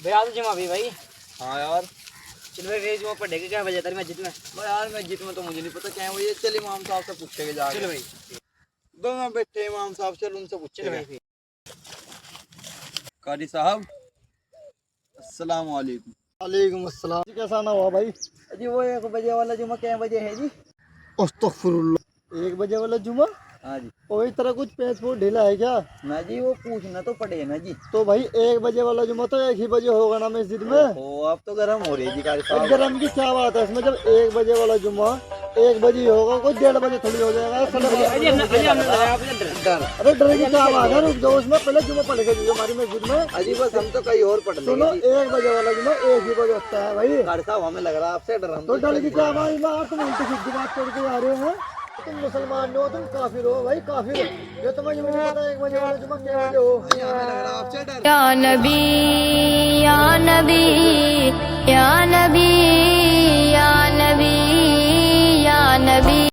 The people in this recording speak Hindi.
भाई आज जुमा भी भाई। हाँ यार। चल भाई रेज वो पढ़ेगा क्या बजे तेरी मस्जिद में। भाई यार मस्जिद में तो मुझे नहीं पता क्या है वो, ये चल इमाम साहब से पूछेंगे जाके। चल भाई। दोनों बैठे इमाम साहब, चल उनसे चल पूछेंगे। भाई फिर। कारी साहब अस्सलाम वालेकुम। वालेकुम अस्सलाम जी, कैसा ना हुआ भाई? जी वो 1 बजे वाला जुमा क्या बजे है जी? अस्तगफुरुल्लाह, 1 बजे वाला जुमा? हाँ जी। और इस तरह कुछ पेच फूट ढीला है क्या? ना जी वो पूछना तो पड़े ना जी। तो भाई 1 बजे वाला जुमा तो 1 ही बजे होगा ना मस्जिद में। ओ आप तो गर्म हो रही है जी कारी और साहब। गरम की क्या बात है इसमें? जब 1 बजे वाला जुमा 1 बजे ही होगा, कोई 1:30 थोड़ी हो जाएगा। अजी हमने लगाया आपने डर। डर। अरे डर की क्या बात है? रुक जाओ, उसमें पहले जुमा पढ़ के दीजिए हमारी मस्जिद में। अजी बस हम तो कहीं और पढ़ सुनो, लेंगे जी। 1 बजे वाला जुमा 1 ही बजे होता है भाई। कारी साहब हमें लग रहा है आपसे डर, हम तो डर की क्या बात है? तुम उल्टी सीधी बात करके आ रहे हैं। तुम मुसलमान हो, तुम काफिर हो भाई, काफिर। ये तुम्हें ये मुझे पता है 1 बजे वाला जुमा क्या बजे हो। हमें लग रहा है आपसे डर। या नबी या नबी